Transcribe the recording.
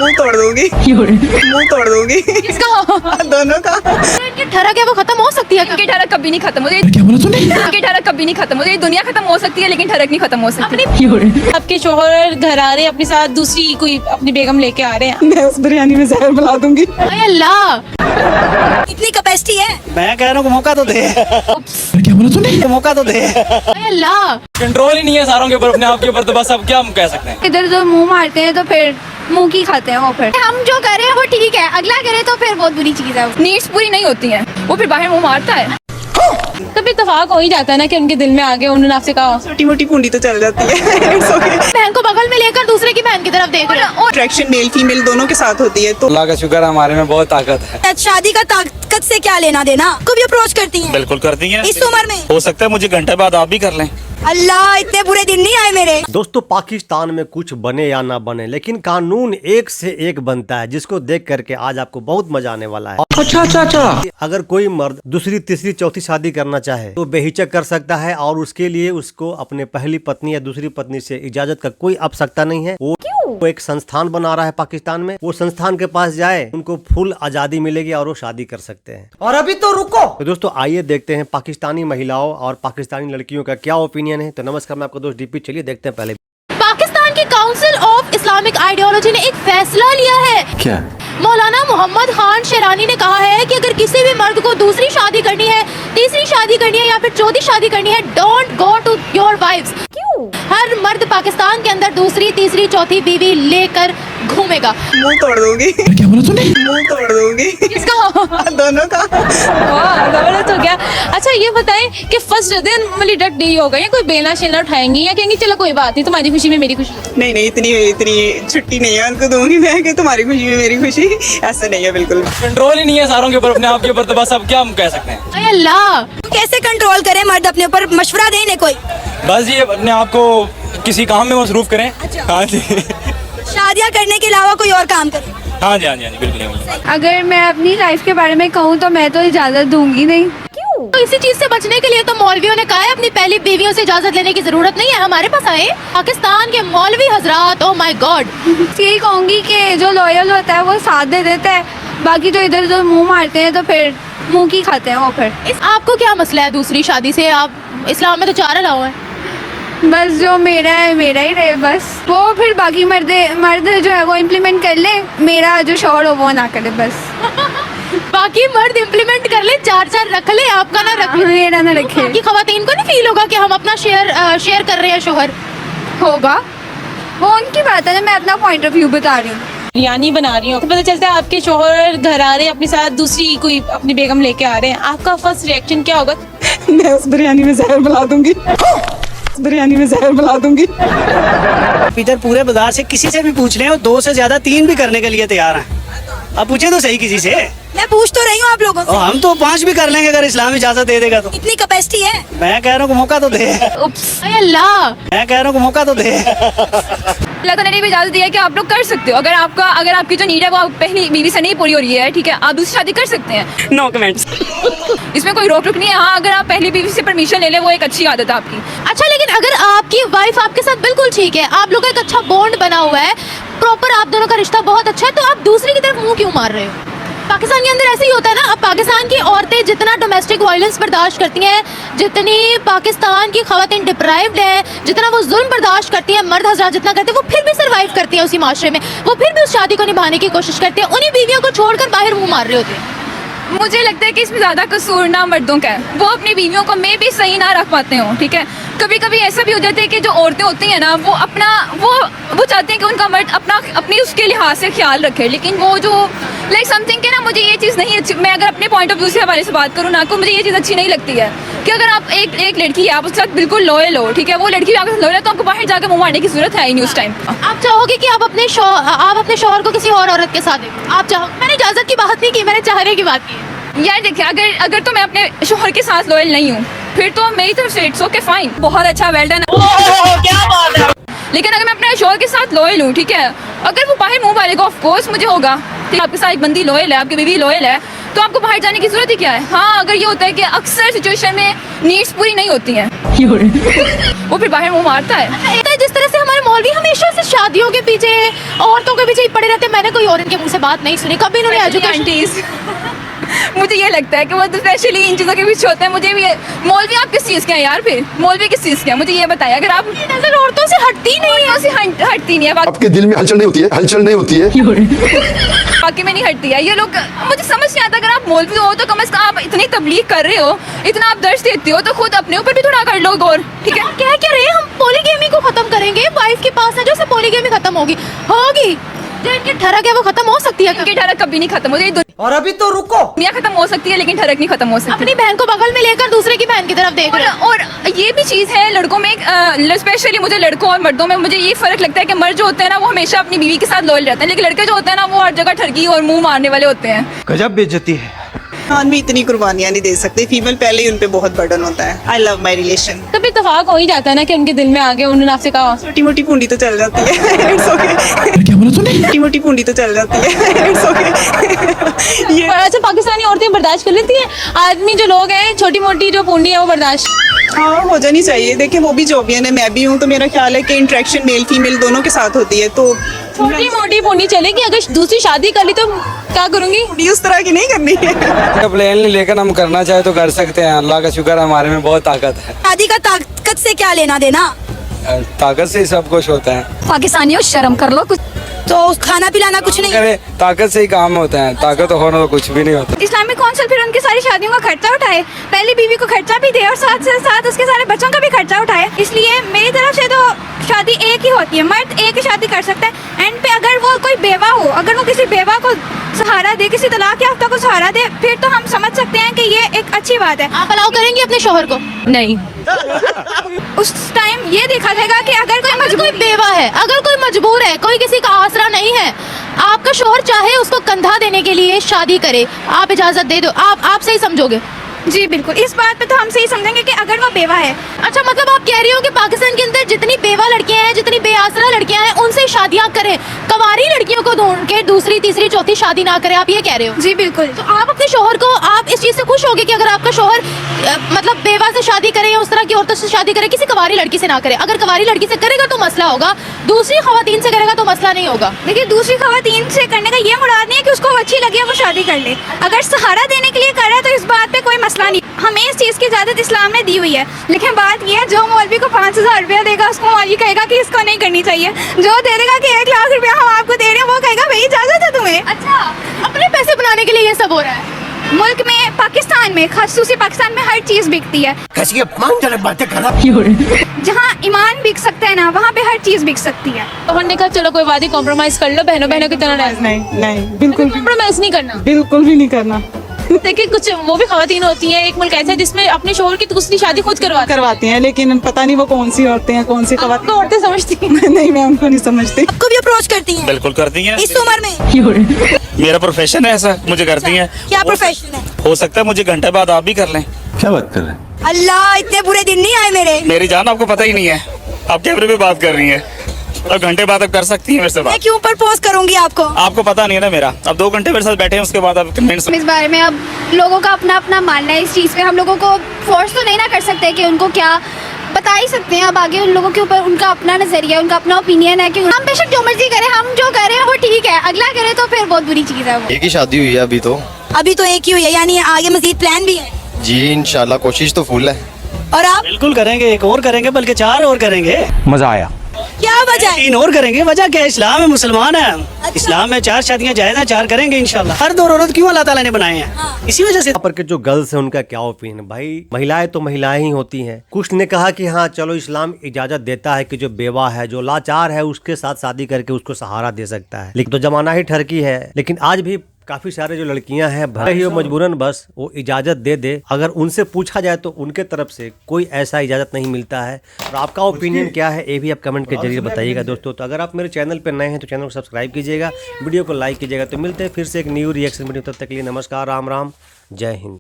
मुंह तोड़ दूंगी, मुंह तोड़ दूंगी। किसका? दोनों का। इनकी ठरक है वो खत्म हो सकती है? इनकी ठरक कभी नहीं खत्म होती। क्या बोला तूने? इनकी ठरक कभी नहीं खत्म होती। दुनिया खत्म हो सकती है लेकिन ठरक नहीं खत्म हो सकती। आपके शोहर घर आ रहे हैं, अपने साथ दूसरी कोई अपनी बेगम लेके आ रहे हैं, मैं उस बिरयानी में जहर मिला दूंगी। अरे अल्लाह, इतनी कैपेसिटी है। मैं कह रहा हूँ मौका तो दे, क्या बोला तूने? मौका तो दे। अरे अल्लाह, कंट्रोल ही नहीं है सारों के ऊपर, अपने आप के ऊपर, तो बस अब क्या हम कह सकते हैं। इधर उधर मुंह मारते हैं तो फिर मुंह की खाते हैं वो। फिर हम जो कर रहे हैं वो ठीक है, अगला करे तो फिर बहुत बुरी चीज है। नीड्स पूरी नहीं होती हैं, वो फिर बाहर मुंह मारता है। कभी इत्तेफाक हो ही जाता है ना कि उनके दिल में आ गए, उन्होंने आपसे कहा। छोटी मोटी पूंडी तो चल जाती है। It's okay। बहन को बगल में लेकर दूसरे की बहन की तरफ देख रहे हैं। अट्रैक्शन मेल फीमेल दोनों के साथ होती है तो अल्लाह का शुक्र है हमारे में बहुत ताकत है। शादी का ताकत से क्या लेना देना? को भी अप्रोच करती हैं बिल्कुल करती हैं। इस उम्र में। हो सकता है मुझे घंटे बाद आप भी कर लें। अल्लाह, इतने बुरे दिन नहीं आए मेरे। दोस्तों, पाकिस्तान में कुछ बने या ना बने, लेकिन कानून एक से एक बनता है, जिसको देख करके आज आपको बहुत मजा आने वाला है। अच्छा। अगर कोई मर्द दूसरी तीसरी चौथी शादी करना चाहे तो बेहिचक कर सकता है, और उसके लिए उसको अपने पहली पत्नी या दूसरी पत्नी से इजाजत का कोई आवश्यकता नहीं है। वो एक संस्थान बना रहा है पाकिस्तान में, वो संस्थान के पास जाए, उनको फुल आजादी मिलेगी और वो शादी कर सकते हैं। और अभी तो रुको। तो दोस्तों, आइए देखते हैं पाकिस्तानी महिलाओं और पाकिस्तानी लड़कियों का क्या ओपिनियन है। तो नमस्कार, मैं आपका दोस्त डीपी। चलिए देखते हैं। पहले पाकिस्तान की काउंसिल ऑफ इस्लामिक आइडियोलॉजी ने एक फैसला लिया है। क्या? मौलाना मोहम्मद खान शेरानी ने कहा है कि अगर किसी भी मर्द को दूसरी शादी करनी है, तीसरी शादी करनी है या फिर चौथी शादी करनी है, don't go to your wifes. क्यों? हर मर्द पाकिस्तान के अंदर दूसरी तीसरी चौथी बीवी लेकर घूमेगा। मुंह तोड़ दूंगी, क्या बोला तूने? मुंह तोड़ दूंगी। किसका? दोनों का। वाह, जबरदस्त हो गया। अच्छा ये बताएं कि फर्स्ट दिन मतलब डट डे होगा या कोई बेलना शेलना उठाएंगी या कहेंगी चलो कोई बात नहीं, तुम्हारी खुशी में मेरी खुशी? नहीं नहीं, इतनी छुट्टी नहीं है उनको दूंगी मैं कि तुम्हारी खुशी में मेरी खुशी। ऐसा नहीं है बिल्कुल। कंट्रोल ही नहीं है सारों के ऊपर, अपने आप के ऊपर, तो बस अब क्या हम कह सकते हैं। अरे अल्लाह, कैसे कंट्रोल करे मर्द अपने ऊपर? मशवरा दे इन्हें कोई। बस ये अपने आप को किसी काम में मसरूफ करें। हाँ जी, शादियाँ करने के अलावा कोई और काम करे। हाँ जी, हाँ जी, हाँ जी, बिल्कुल। अगर मैं अपनी लाइफ के बारे में कहूँ तो मैं तो इजाजत दूंगी नहीं। क्यों? तो इसी चीज से बचने के लिए तो मौलवियों ने कहा है अपनी पहली बीवियों से इजाजत लेने की जरूरत नहीं है, हमारे पास आए पाकिस्तान के मौलवी हजरात। Oh my God. यही कहूँगी कि जो लॉयल होता है वो साथ दे देता है, बाकी जो इधर उधर मुंह मारते हैं तो फिर मुंह की खाते हैं वो। फिर आपको क्या मसला है दूसरी शादी से? आप इस्लाम में तो 4 अलाउ है। बस जो मेरा है मेरा ही रहे, बस वो फिर बाकी मर्द जो है वो इम्प्लीमेंट कर ले, मेरा जो शौहर हो वो ना करे बस। बाकी मर्द इम्प्लीमेंट कर ले, 4 रख ले, आपका ना रखे, मेरा ना रखे। बाकी खवातीन को नहीं फील होगा कि हम अपना शेयर कर रहे हैं शोहर? होगा, वो उनकी बात है ना, मैं अपना पॉइंट ऑफ व्यू बता रही हूँ। बिरयानी बना रही हूँ तो पता चलता है आपके शोहर घर आ रहे हैं, अपने साथ दूसरी कोई अपनी बेगम लेके आ रहे हैं, आपका फर्स्ट रिएक्शन क्या होगा? मैं उस बिरयानी में जहर मिला दूंगी, बिरयानी में जहर मिला दूंगी। इधर पूरे बाजार से किसी से भी पूछ रहे हो, 2 से ज्यादा 3 भी करने के लिए तैयार हैं। अब पूछे तो सही किसी से। मैं पूछ तो रही हूँ आप लोगों से। हम तो 5 भी कर लेंगे अगर इस्लाम इजाजत दे देगा तो। इतनी कैपेसिटी है। मैं कह रहा हूँ मौका तो दे, अरे अल्लाह, मैं कह रहा हूँ मौका तो दे। अल्लाह ताला ने भी इजाजत दिया है कि आप लोग कर सकते हो। अगर आपकी जो नीड है वो पहली बीवी से नहीं पूरी हो रही है, ठीक है, आप दूसरी शादी कर सकते हैं। No comments. इसमें कोई रोक टोक नहीं है। हाँ, अगर आप पहली बीवी से परमिशन ले ले वो एक अच्छी आदत है आपकी। अच्छा, लेकिन अगर आपकी वाइफ आपके साथ बिल्कुल ठीक है, आप लोगों का एक अच्छा बॉन्ड बना हुआ है, प्रॉपर आप दोनों का रिश्ता बहुत अच्छा है, तो आप दूसरी की तरफ मुंह क्यों मार रहे हो? पाकिस्तान के अंदर ऐसे ही होता है ना। अब पाकिस्तान की औरतें जितना डोमेस्टिक वायलेंस बर्दाश्त करती हैं, जितनी पाकिस्तान की खवातीन डिप्राइव्ड हैं, जितना वो जुल्म बर्दाश्त करती हैं, मर्द हज़रात जितना करते हैं, वो फिर भी सर्वाइव करती हैं उसी माशरे में, वो फिर भी उस शादी को निभाने की कोशिश करते हैं, उन्हीं बीवियों को छोड़कर बाहर मुंह मार रहे होते हैं। मुझे लगता है कि इसमें ज़्यादा कसूर ना मर्दों का है, वो अपनी बीवियों को में भी सही ना रख पाते हो, ठीक है। कभी कभी ऐसा भी हो जाता है कि जो औरतें होती हैं ना वो चाहती हैं कि उनका मर्द अपनी उसके लिहाज से ख्याल रखे, लेकिन वो जो लाइक समथिंग के ना, मुझे ये चीज़ नहीं अच्छी। मैं अगर अपने पॉइंट ऑफ व्यू से हवाले से बात करूँ ना, तो मुझे ये चीज़ अच्छी नहीं लगती है कि अगर आप एक लड़की है, आप उसके साथ बिल्कुल लॉयल हो, ठीक है, वो लड़की भी आपके साथ लॉयल है, तो आपको बाहर जाकर मुँह मारने की जरूरत है ही नहीं उस टाइम। आप चाहोगे कि आप अपने शौहर को किसी और औरत के साथ दें? आप चाहो? मैंने इजाजत की बात नहीं की, मैंने चाहने की बात की। यार देखिए, अगर तो मैं अपने शोहर के साथ लॉयल नहीं हूँ, फिर तो मेरी तरफ से इट्स ओके, फाइन, बहुत अच्छा, वेल डन। क्या बात है। लेकिन अगर मैं अपने शोहर के साथ लॉयल हूँ, ठीक है, अगर वो बाहर मुंह मारेगा, ऑफ कोर्स मुझे होगा, ठीक है, आपके साथ एक बंदी लॉयल है, आपकी बीवी लॉयल है, तो आपको बाहर जाने की जरूरत ही क्या है। हाँ, अगर ये होता है कि अक्सर सिचुएशन में नीड्स पूरी नहीं होती हैं, वो फिर बाहर मुंह मारता है। एक है जिस तरह से हमारे मौलवी हमेशा से शादियों के पीछे, औरतों के पीछे ही पड़े रहते हैं। मैंने कोई और इनके मुंह से बात नहीं सुनी कभी, इन्होंने एजुकेशन। आंटीज मुझे ये लगता है कि वो स्पेशली इन चीज़ों के पीछे होते हैं। मुझे भी मौलवी आप किस चीज़ के हैं यार? फिर मौलवी किस चीज़ के हैं मुझे ये बताया। अगर आप नजर औरतों से हटती नहीं है, हटती नहीं है, आपके दिल में हलचल नहीं होती है, हलचल नहीं होती है। बाकी में नहीं हटती है। ये लोग मुझे समझ नहीं आता। अगर आप मौलवी हो तो कम से कम आप इतनी तबलीग कर रहे हो, इतना आप दर्श देते हो, तो खुद अपने ऊपर भी थोड़ा कर लो गौर। ठीक है, क्या कह रहे हैं हम? पोलीगेमी को खत्म करेंगे। वाइफ के पास है जो से पोलीगेमी खत्म होगी जो इनकी ठरक है वो खत्म हो सकती है। क्योंकि ठरक कभी नहीं खत्म होती। और अभी तो रुको, दुनिया खत्म हो सकती है लेकिन ठरक नहीं खत्म हो सकती। अपनी बहन को बगल में लेकर दूसरे की बहन की तरफ देख रहे हैं। और ये भी चीज़ है लड़कों में, स्पेशली मुझे लड़कों और मर्दों में मुझे ये फर्क लगता है कि मर्द जो होते हैं ना वो हमेशा अपनी बीवी के साथ लॉयल रहते हैं, लेकिन लड़के जो होते हैं ना वो हर जगह ठरकी और मुंह मारने वाले होते हैं। गजब बेइज्जती है। खान भी इतनी कुर्बानियां नहीं दे सकते। फीमेल पहले ही उन पे बहुत बर्डन होता है। I love my relation. तब इत्तेफाक हो ही जाता है ना कि उनके दिल में आगे उन्होंने आपसे कहा। छोटी मोटी पूंडी तो चल जाती है। It's okay। क्या बोला तूने? छोटी मोटी पूंडी तो चल जाती है। It's okay। ये अच्छा, पाकिस्तानी औरतें बर्दाश्त कर लेती हैं? आदमी जो लोग हैं छोटी मोटी जो पूंडी है वो बर्दाश्त। हाँ हो जानी चाहिए। देखिए वो भी जॉबियन है, मैं भी हूँ, तो मेरा ख्याल है कि इंटरेक्शन मेल फीमेल दोनों के साथ होती है। तो छोटी मोटी पूंडी चलेगी। अगर दूसरी शादी कर ली तो क्या करूँगी? पूंडी उस तरह की नहीं करनी है। प्लान लेकर हम करना चाहे तो कर सकते हैं। अल्लाह का शुक्र है हमारे में बहुत ताकत है। शादी का ताकत से क्या लेना देना? ताकत से ही सब कुछ होता है। पाकिस्तानियों शर्म कर लो कुछ तो, खाना पिलाना कुछ नहीं। करे ताकत से ही काम होता है, ताकत होना तो कुछ भी नहीं होता। इस्लामिक काउंसिल फिर उनकी सारी शादियों का खर्चा उठाए, पहली बीवी को खर्चा भी दे और साथ से साथ उसके सारे बच्चों का भी खर्चा उठाए। इसलिए मेरी तरफ से तो शादी एक ही होती है, मर्द एक ही शादी कर सकता है। एंड पे अगर वो कोई बेवा हो, अगर वो किसी बेवा को सहारा दे, किसी तलाक याफ्ता को सहारा दे, फिर तो हम समझ सकते हैं कि ये एक अच्छी बात है। आप अलाउ करेंगे अपने शोहर को? नहीं। उस टाइम ये देखा जाएगा कि अगर कोई बेवा है, अगर कोई मजबूर है, कोई किसी का आसरा नहीं है, आपका शोहर चाहे उसको कंधा देने के लिए शादी करे, आप इजाजत दे दो, आप सही समझोगे? जी बिल्कुल, इस बात पे तो हम सही समझेंगे कि अगर वो बेवा है। अच्छा, मतलब आप कह रही हो कि पाकिस्तान के अंदर जितनी बेवा लड़कियां हैं, जितनी बेआसरा लड़कियां हैं, उनसे शादियां करें, कवारी लड़कियों को ढूंढ के दूसरी तीसरी चौथी शादी ना करें, आप ये कह रहे हो? जी बिल्कुल। तो आप अपने शोहर को, आप इस चीज से खुश होगे कि अगर आपका शोहर मतलब बेवा से शादी करे या उस तरह की औरतों से शादी करे, किसी कवारी लड़की से ना करे? अगर कवारी लड़की से करेगा तो मसला होगा, दूसरी खवातीन से करेगा तो मसला नहीं होगा। देखिए, दूसरी खवातीन से करने का ये मुराद नहीं है कि उसको अच्छी लगे वो शादी कर ले। अगर सहारा देने के लिए कर रहा है तो इस बात पे कोई मसला नहीं। हमें इस चीज़ की इजाज़त इस्लाम ने दी हुई है, लेकिन बात यह है जो मौलवी को 5,000 रुपया देगा उसको मौलवी कहेगा कि इसको नहीं करनी चाहिए। जो दे देगा कि 1 लाख रुपया हम आपको दे रहे हैं वो कहेगा भाई इजाज़त है तुम्हें। अच्छा, अपने पैसे बनाने के लिए ये सब हो रहा है मुल्क में, पाकिस्तान में, खासूसी पाकिस्तान में हर चीज़ बिकती है। जहाँ ईमान बिक सकता है ना, वहाँ पे हर चीज़ बिक सकती है। तो हमने कहा चलो कोई वादी कॉम्प्रोमाइज कर लो, बहनों बहनों की तरह। नहीं बिल्कुल कॉम्प्रोमाइज नहीं करना, बिल्कुल भी नहीं करना। देखिए कुछ वो भी खवातीन होती हैं, एक मुल्क ऐसा है जिसमें अपने शोहर की दूसरी शादी खुद करवाती हैं, लेकिन पता नहीं वो कौन सी औरतें हैं, कौन सी हैं। औरतें समझती हैं। नहीं, मैं उनको नहीं समझती। आपको भी अप्रोच करती हैं? बिल्कुल करती हैं। इस उम्र में? मेरा प्रोफेशन है ऐसा, मुझे करती हैं। क्या प्रोफेशन है? हो सकता है मुझे घंटे बाद आप भी कर लें। क्या बात कर रहे हैं? अल्लाह, इतने बुरे दिन नहीं आए मेरे। मेरी जान, आपको पता ही नहीं है, आप कैमरे पे बात कर रही हैं और घंटे बाद आप कर सकती हैं मेरे से मैं बात। क्यों प्रपोज करूंगी आपको? आपको पता नहीं है ना मेरा। अब 2 घंटे मेरे साथ बैठे हैं, उसके बाद आप कन्विंस। इस बारे में अब लोगों का अपना अपना मानना है इस चीज़ पे। हम लोगों को फोर्स तो नहीं ना कर सकते कि उनको क्या बता ही सकते हैं। अब आगे उन लोगों के ऊपर उनका अपना नजरिया, उनका अपना ओपिनियन है कि हम बेशक जो मर्जी करें, हम जो करें वो ठीक है, अगला करे तो फिर बहुत बुरी चीज़ है वो। एक ही शादी हुई है अभी तो एक ही हुई है, यानी आगे मजीद प्लान भी है? जी, इंशाल्लाह कोशिश तो फुल है। और आप? बिल्कुल करेंगे, एक और करेंगे, बल्कि 4 और करेंगे। मजा आया। क्या वजह है? 3 और करेंगे। वजह क्या है? इस्लाम है, मुसलमान है। इस्लाम में 4 शादियां जायज़ हैं, 4 करेंगे इंशाल्लाह। हर 2 औरत क्यों अल्लाह ताला ने बनाए हैं? इसी वजह से। यहाँ पर के जो गर्ल्स हैं उनका क्या ओपिनियन? भाई महिलाएं तो महिलाएं ही होती हैं। कुछ ने कहा कि हाँ चलो इस्लाम इजाजत देता है कि जो बेवा है, जो लाचार है, उसके साथ शादी करके उसको सहारा दे सकता है, लेकिन तो जमाना ही ठरकी है। लेकिन आज भी काफी सारे जो लड़कियां हैं, भले ही वो मजबूरन बस वो इजाजत दे दे, अगर उनसे पूछा जाए तो उनके तरफ से कोई ऐसा इजाजत नहीं मिलता है। और आपका ओपिनियन क्या है ये भी आप कमेंट के जरिए बताइएगा दोस्तों। तो अगर आप मेरे चैनल पर नए हैं तो चैनल को सब्सक्राइब कीजिएगा, वीडियो को लाइक कीजिएगा। तो मिलते हैं फिर से एक न्यू रिएक्शन वीडियो, तब तक के लिए नमस्कार, राम राम, जय हिंद।